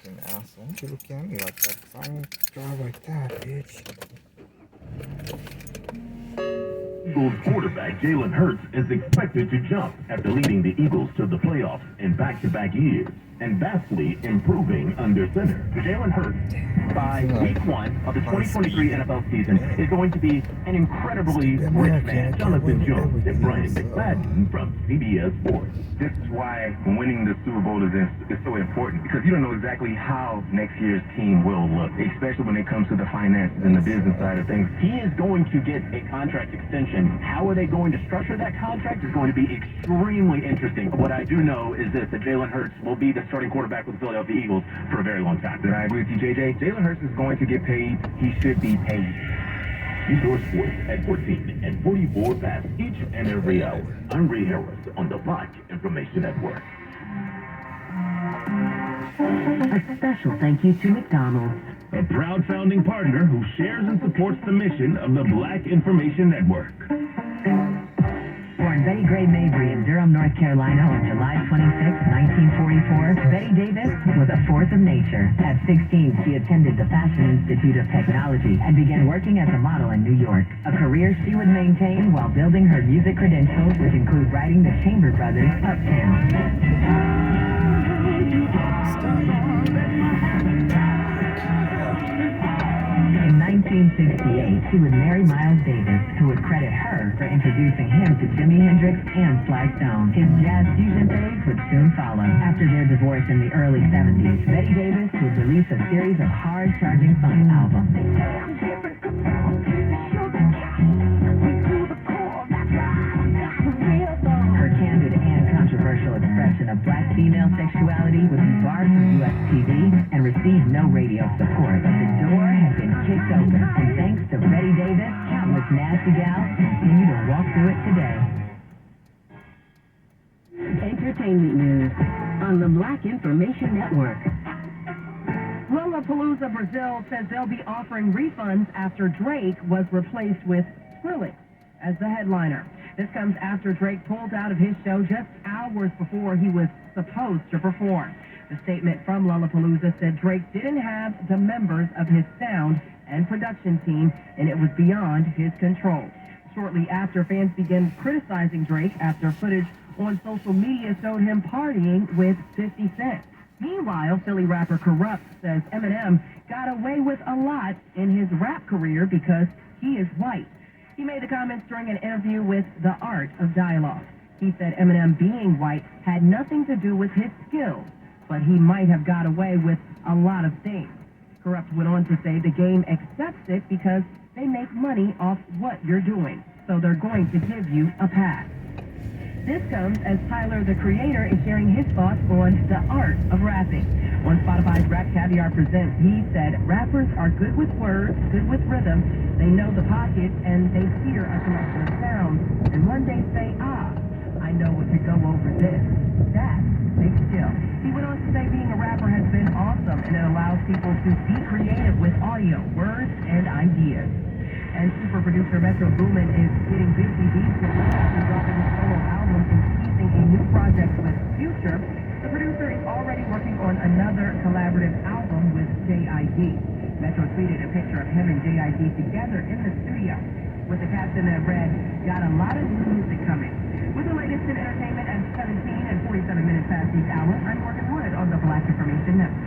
fucking asshole. Don't you look at me like that, because I don't drive like that, bitch. Eagles quarterback Jalen Hurts is expected to jump after leading the Eagles to the playoffs in back-to-back years and vastly improving under center. Jalen Hurts, by week 1 of the 2023 NFL season, is going to be an incredibly rich man. Jonathan Jones and Brian McFadden from CBS Sports. This is why winning the Super Bowl is so important, because you don't know exactly how next year's team will look, especially when it comes to the finances and the business side of things. He is going to get a contract extension. How are they going to structure that contract is going to be extremely interesting. What I do know is this, that Jalen Hurts will be the starting quarterback with the Philadelphia Eagles for a very long time. And I agree with you, JJ. Jalen Hurts is going to get paid. He should be paid. Your sports at 14 and 44 past each and every hour. I'm Ray Harris on the Black Information Network. A special thank you to McDonald's, A proud founding partner who shares and supports the mission of the Black Information Network. Born Betty Gray Mabry in Durham, North Carolina on July 26, 1944, Betty Davis was a force of nature. At 16, she attended the Fashion Institute of Technology and began working as a model in New York, a career she would maintain while building her music credentials, which include writing the Chamber Brothers' Uptown. In 1968, she would marry Miles Davis, who would credit her for introducing him to Jimi Hendrix and Sly Stone. His jazz fusion phase would soon follow. After their divorce in the early 70s, Betty Davis would release a series of hard-charging funk albums. Her candid and controversial expression of black female sexuality would be barred from U.S. TV and receive no radio support. But the door had been kicked open, and thanks to Betty Davis, countless nasty gals continue to walk through it today. Entertainment news on the Black Information Network. Lollapalooza Brazil says they'll be offering refunds after Drake was replaced with Skrillex as the headliner. This comes after Drake pulled out of his show just hours before he was supposed to perform. The statement from Lollapalooza said Drake didn't have the members of his sound and production team, and it was beyond his control. Shortly after, fans began criticizing Drake after footage on social media showed him partying with 50 Cent. Meanwhile, Philly rapper Corrupt says Eminem got away with a lot in his rap career because he is white. He made the comments during an interview with The Art of Dialogue. He said Eminem being white had nothing to do with his skills, but he might have got away with a lot of things. Corrupt went on to say the game accepts it because they make money off what you're doing, so they're going to give you a pass. This comes as Tyler, the Creator, is sharing his thoughts on the art of rapping. On Spotify's Rap Caviar Presents, he said, rappers are good with words, good with rhythm, they know the pockets, and they hear a collection of sounds, and one day say, I know what to go over this. That takes skill. He went on to say being a rapper has been awesome, and it allows people to be creative with audio, words, and ideas. And super producer Metro Boomin is getting busy these days after dropping his solo album and teasing a new project with Future. The producer is already working on another collaborative album with J.I.D. Metro tweeted a picture of him and J.I.D. together in the studio with the caption that read, "Got a lot of new music coming." With the latest in entertainment at 17 and 47 minutes past each hour, I'm Morgan Wood on the Black Information Network.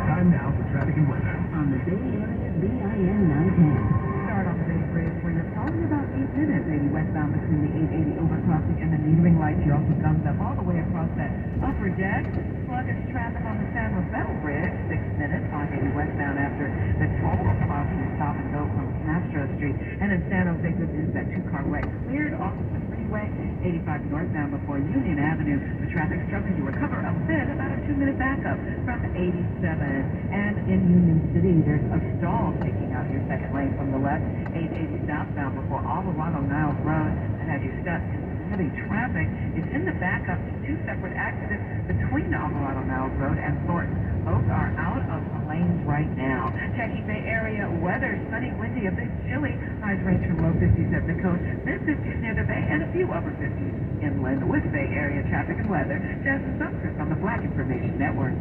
Time now for traffic and weather. On the Bay Area BIN 910. Start off the Bay Bridge where you're probably about 8 minutes, 80 westbound between the 880 overcrossing and the metering lights. You also gummed up all the way across that upper deck. Sluggish traffic on the San Rafael Bridge, 6 minutes, 580 westbound after the toll crossing stop and go from Castro Street. And in San Jose, good news, that 2-car wreck cleared off the freeway, 85 northbound before Union Avenue. The traffic struggling to recover a bit, about a 2-minute backup from 87. And in Union City, there's a stall taking out your second lane from the left, 880 southbound before Alvarado Niles Road, and have you stuck in heavy traffic. It's in the backup to 2 separate accidents between Alvarado Niles Road and Thornton. Both are out of the lanes right now. Checking Bay Area weather, sunny, windy, a bit chilly. Highs range from low 50s at the coast, mid-50s near the Bay, and a few upper 50s inland. With Bay Area traffic and weather, Jasmine Sumter on the Black Information Network.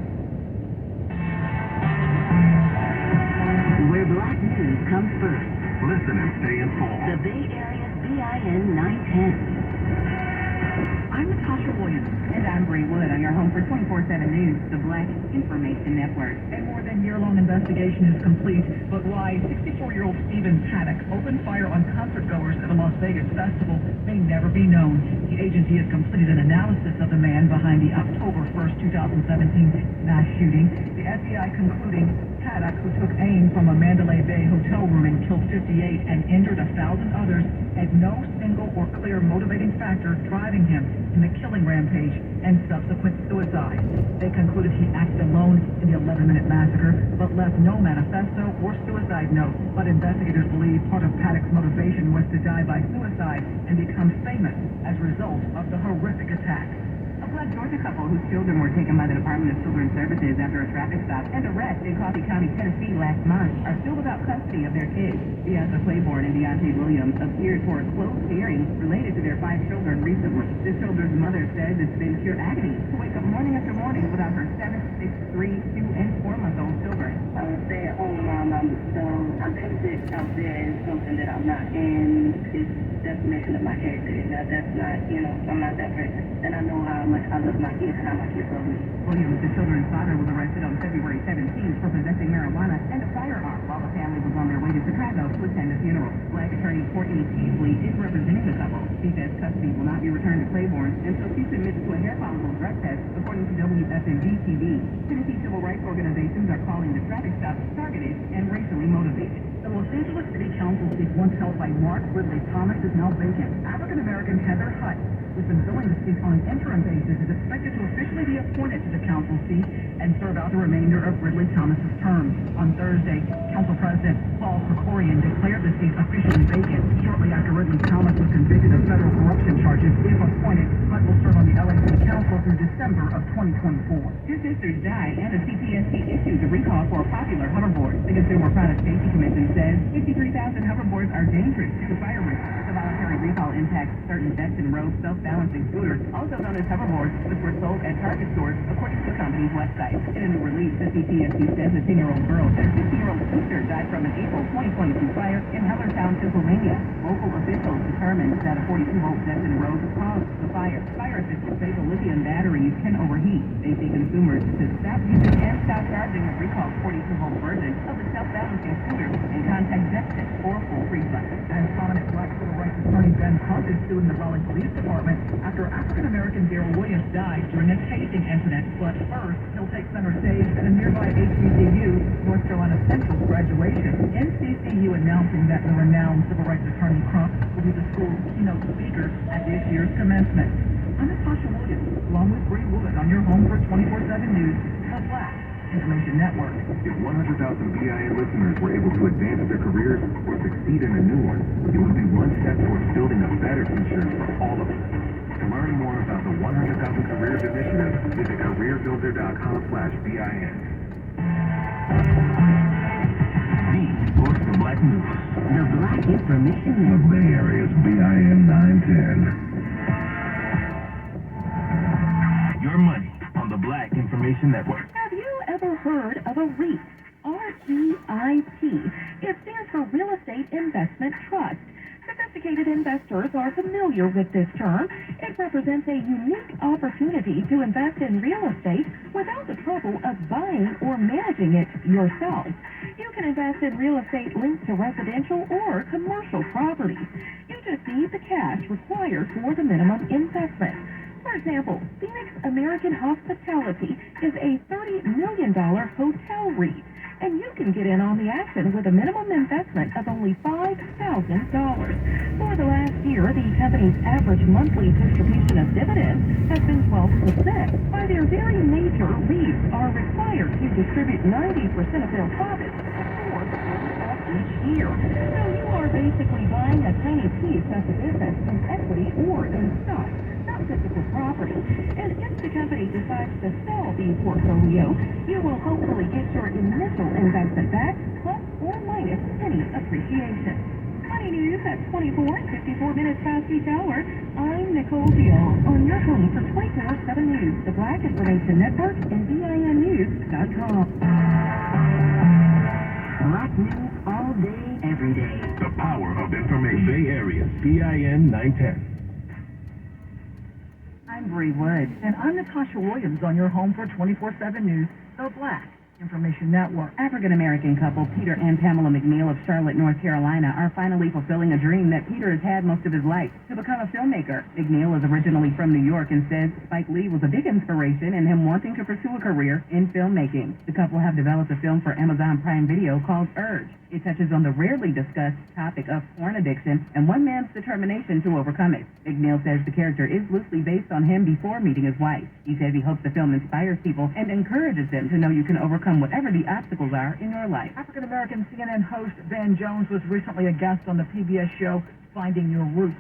comes first. Listen and stay informed. The Bay Area's BIN 910. I'm Natasha Williams. And I'm Bree Wood on your home for 24/7 News, the Black Information Network. A more than year-long investigation is complete, but why 64-year-old Stephen Paddock opened fire on concertgoers at a Las Vegas festival may never be known. The agency has completed an analysis of the man behind the October 1st, 2017 mass shooting. The FBI concluding Paddock, who took aim from a Mandalay Bay hotel room and killed 58 and injured 1,000 others, had no single or clear motivating factor driving him in the killing rampage and subsequent suicide. They concluded he acted alone in the 11-minute massacre, but left no manifesto or suicide note. But investigators believe part of Paddock's motivation was to die by suicide and become famous as a result of the horrific attack. A Black Georgia couple whose children were taken by the Department of Children's Services after a traffic stop and arrest in Coffee County, Tennessee last month are still without custody of their kids. Deonta Claiborne and Deontay Williams appeared for a closed hearing related to their 5 children recently. The children's mother says it's been pure agony to wake up morning after morning without her 7, 6, 3, 2, and 4-month-old children. I'm a stay-at-home mom, so I'm painted out there as something that I'm not, and it's definition of my character. Now, that's not, I'm not that person. And I know how much I love my kids and how my kids love me. Williams, the children's father, was arrested on February 17th for possessing marijuana and a firearm while the family was on their way to Chicago to attend a funeral. Black attorney Courtney Teasley is representing the couple. She says custody will not be returned to Claiborne until she submits to a hair follicle drug test, according to WFMD-TV. Tennessee civil rights organizations are calling the traffic stop targeted and racially motivated. The Los Angeles City Council seat once held by Mark Ridley Thomas is now vacant. African-American Heather Hutt, who's been filling the seat on an interim basis, is expected to officially be appointed to the council seat and serve out the remainder of Ridley Thomas's term. On Thursday, Council President Paul Krikorian declared the seat officially vacant shortly after Ridley Thomas was convicted of federal corruption charges. If appointed, Hutt will serve on the LA City Council through December of 2024. Two sisters died, and the CPSC issued a recall for a popular hoverboard. The Consumer Product Safety Commission says 53,000 hoverboards are dangerous to fire risk. The voluntary recall impacts certain Benson Road self-balancing scooters, also known as hoverboards, which were sold at Target stores, according to the company's website. In a new release, the CPSC says a 10-year-old girl and a 15-year-old sister died from an April 2022 fire in Hellertown, Pennsylvania. Local officials determined that a 42-volt Benson Road caused the fire. Fire officials say the lithium batteries can overheat. They see consumers to stop using and stop charging the recalled 42-volt version of the self-balancing scooter and contact Justin for a full refund. And prominent Black civil rights attorney Ben Hunt is suing the Raleigh Police Department after African-American Darrell Williams died during a tasing incident. But first, he'll take center stage at a nearby HBCU, North Carolina Central's graduation. NCCU announcing that the renowned civil rights attorney Crump will be the school's keynote speaker at this year's commencement. I'm Natasha Williams, along with Bree Wood on your home for 24/7 News, the Black Information Network. If 100,000 BIN listeners were able to advance their careers or succeed in a new one, it would be one step towards building a better future for all of us. To learn more about the 100,000 Careers Initiative, visit careerbuilder.com/BIN. The Voice of Black News. The Black Information The Network. Bay Area's BIN 910. Your money on the Black Information Network. Have you ever heard of a REIT? R-E-I-T. It stands for Real Estate Investment Trust. Sophisticated investors are familiar with this term. It represents a unique opportunity to invest in real estate without the trouble of buying or managing it yourself. You can invest in real estate linked to residential or commercial properties. You just need the cash required for the minimum investment. For example, Phoenix American Hospitality is a $30 million hotel REIT, and you can get in on the action with a minimum investment of only $5,000. For the last year, the company's average monthly distribution of dividends has been 12%. By their very nature, REITs are required to distribute 90% of their profits before the end of each year. So you are basically buying a tiny piece of the business in equity or in stock, not physical property. And if the company decides to sell the portfolio, you will hopefully get your initial investment back, plus or minus any appreciation. Money news at 24 and 54 minutes past each hour. I'm Nicole Deal on your home for 24/7 News, the Black Information Network, and BINnews.com. Black news all day every day. The power of information. Bay Area, PIN 910. I'm Bree Wood, and I'm Natasha Williams on your home for 24/7 News, The Black Information Network. African-American couple Peter and Pamela McNeil of Charlotte, North Carolina are finally fulfilling a dream that Peter has had most of his life, to become a filmmaker. McNeil is originally from New York and says Spike Lee was a big inspiration in him wanting to pursue a career in filmmaking. The couple have developed a film for Amazon Prime Video called Urge. It touches on the rarely discussed topic of porn addiction and one man's determination to overcome it. McNeil says the character is loosely based on him before meeting his wife. He says he hopes the film inspires people and encourages them to know you can overcome whatever the obstacles are in your life. African-American CNN host Van Jones was recently a guest on the PBS show Finding Your Roots.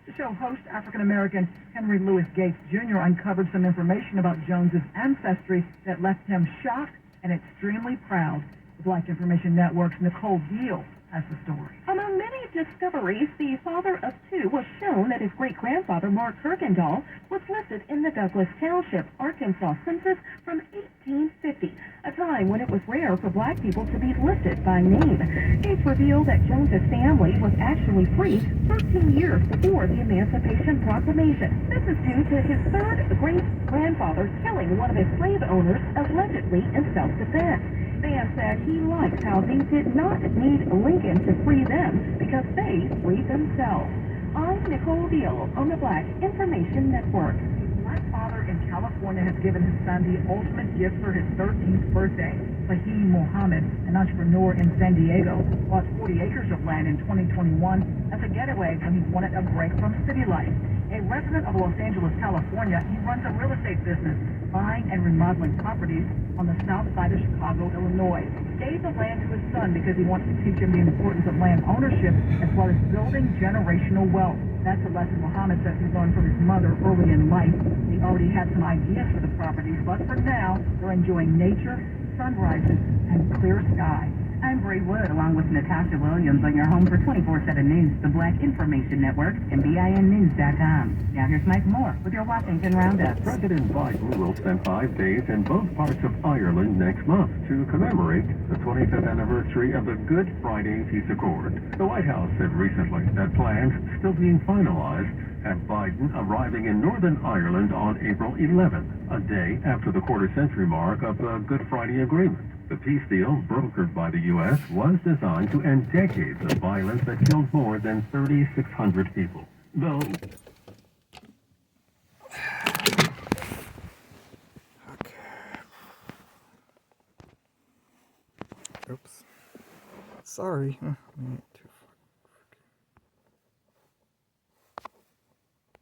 The show host, African-American Henry Louis Gates Jr., uncovered some information about Jones's ancestry that left him shocked and extremely proud. The Black Information Network's Nicole Deal has the story. Among many discoveries, the father of two was shown that his great-grandfather, Mark Kirkendall, was listed in the Douglas Township, Arkansas census from 1850, a time when it was rare for black people to be listed by name. Gates revealed that Jones's family was actually free 13 years before the Emancipation Proclamation. This is due to his third great-grandfather killing one of his slave owners, allegedly in self-defense. Van said he liked how they did not need Lincoln to free them because they freed themselves. I'm Nicole Deal on the Black Information Network. Black father in California has given his son the ultimate gift for his 13th birthday. Fahim Mohammed, an entrepreneur in San Diego, bought 40 acres of land in 2021 as a getaway when he wanted a break from city life. A resident of Los Angeles, California, he runs a real estate business, buying and remodeling properties on the south side of Chicago, Illinois. He gave the land to his son because he wants to teach him the importance of land ownership as well as building generational wealth. That's a lesson Mohammed says he learned from his mother early in life. He already had some ideas for the properties, but for now, they're enjoying nature, sunrises, and clear skies. I'm Bree Wood, along with Natasha Williams on your home for 24/7 News, the Black Information Network, and BINnews.com. Now here's Mike Moore with your Washington Roundup. President Biden will spend 5 days in both parts of Ireland next month to commemorate the 25th anniversary of the Good Friday Peace Accord. The White House said recently that plans still being finalized have Biden arriving in Northern Ireland on April 11th, a day after the quarter-century mark of the Good Friday Agreement. The peace deal, brokered by the U.S., was designed to end decades of violence that killed more than 3,600 people. Though... Okay. Oops. Sorry. I mean, too